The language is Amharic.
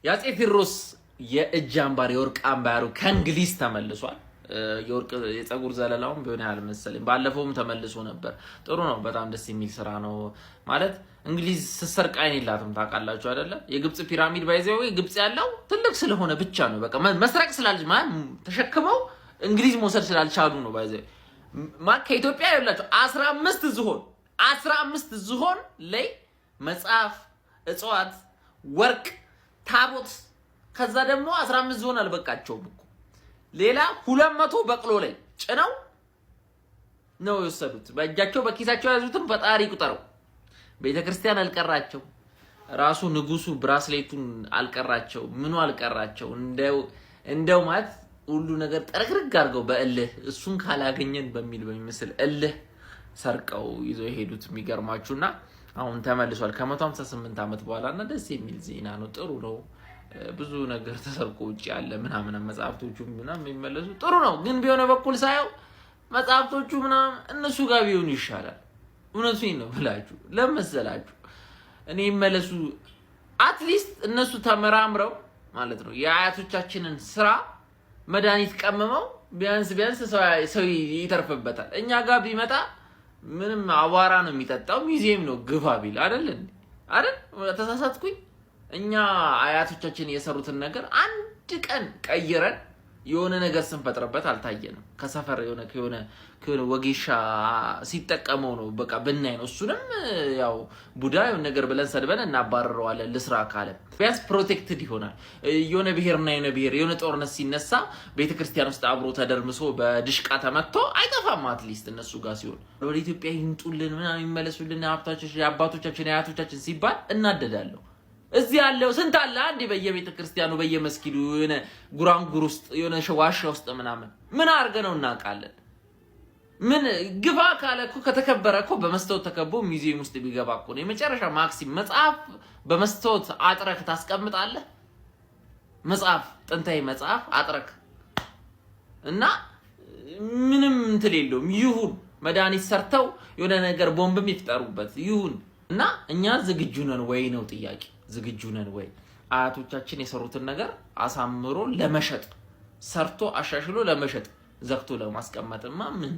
ያጼ ቴዎድሮስ የእጅ አምባር የወርቅ አምባሩ ከእንግሊዝ ተመልሷል። የወርቅ የፀጉር ዘለላውም ቢሆን ያህል መሰለኝ ባለፈውም ተመልሶ ነበር። ጥሩ ነው፣ በጣም ደስ የሚል ስራ ነው። ማለት እንግሊዝ ስትሰርቅ አይን የላትም ታውቃላችሁ አይደለ? የግብጽ ፒራሚድ ባይዘው ግብጽ ያለው ትልቅ ስለሆነ ብቻ ነው። በቃ መስረቅ ስላልጅ ማለት ተሸክመው እንግሊዝ መውሰድ ስላልቻሉ ነው። ባይዘው ከኢትዮጵያ ያላችሁ 15 ዝሆን ላይ መጽሐፍ፣ እጽዋት፣ ወርቅ፣ ታቦት ከዛ ደግሞ 15 ዝሆን አልበቃቸውም እኮ ሌላ 200 በቅሎ ላይ ጭነው ነው የወሰዱት። በእጃቸው በኪሳቸው ያዙትም ፈጣሪ ቁጠረው። ቤተክርስቲያን አልቀራቸው፣ ራሱ ንጉሱ ብራስሌቱን አልቀራቸው፣ ምኑ አልቀራቸው። እንደው ማለት ሁሉ ነገር ጠርግርግ አድርገው በእልህ እሱን ካላገኘን በሚመስል እልህ ሰርቀው ይዘው የሄዱት የሚገርማችሁና አሁን ተመልሷል ከ158 ዓመት በኋላና ደስ የሚል ዜና ነው። ጥሩ ነው። ብዙ ነገር ተሰርቆ ውጪ ያለ ምናምን መጽሐፍቶቹ ምናምን የሚመለሱ ጥሩ ነው። ግን ቢሆነ በኩል ሳይው መጽሐፍቶቹ ምናምን እነሱ ጋር ቢሆኑ ይሻላል። እውነቱን ነው ብላችሁ ለምሳላችሁ እኔ ይመለሱ። አትሊስት እነሱ ተመራምረው ማለት ነው የአያቶቻችንን ስራ መድኃኒት ቀመመው ቢያንስ ሰው ይተርፍበታል። እኛ ጋር ቢመጣ ምንም አዋራ ነው የሚጠጣው። ሙዚየም ነው ግፋ ቢል አይደል ተሳሳትኩኝ። እኛ አያቶቻችን የሰሩትን ነገር አንድ ቀን ቀይረን የሆነ ነገር ስንፈጥረበት አልታየንም። ከሰፈር የሆነ ወጌሻ ሲጠቀመው ነው በቃ ብናይ ነው። እሱንም ያው ቡዳ የሆነ ነገር ብለን ሰድበን እናባረረዋለን። ልስራ ካለ ቢያንስ ፕሮቴክትድ ይሆናል። የሆነ ብሔርና የሆነ ጦርነት ሲነሳ ቤተክርስቲያን ውስጥ አብሮ ተደርምሶ በድሽቃ ተመቶ አይጠፋም። አትሊስት እነሱ ጋር ሲሆን ወደ ኢትዮጵያ ይንጡልን ምናምን ይመለሱልን አባቶቻችን አያቶቻችን ሲባል እናደዳለሁ። እዚህ ያለው ስንት አለ አንዴ በየቤተክርስቲያኑ በየመስጊዱ የሆነ ጉራንጉር ውስጥ የሆነ ዋሻ ውስጥ ምናምን ምን አድርገነው እናውቃለን? ምን ግፋ ካለ እኮ ከተከበረ እኮ በመስታወት ተከቦ ሙዚየም ውስጥ ቢገባ እኮ ነው የመጨረሻ ማክሲም። መጽሐፍ በመስታወት አጥረክ ታስቀምጣለህ። መጽሐፍ ጥንታዊ መጽሐፍ አጥረክ እና ምንም እንትን የለውም። ይሁን መድኃኒት ሰርተው የሆነ ነገር ቦምብም ይፍጠሩበት ይሁን እና እኛ ዝግጁ ነን ወይ ነው ጥያቄ። ዝግጁ ነን ወይ? አያቶቻችን የሰሩትን ነገር አሳምሮ ለመሸጥ ሰርቶ አሻሽሎ ለመሸጥ ዘግቶ ለማስቀመጥማ ምን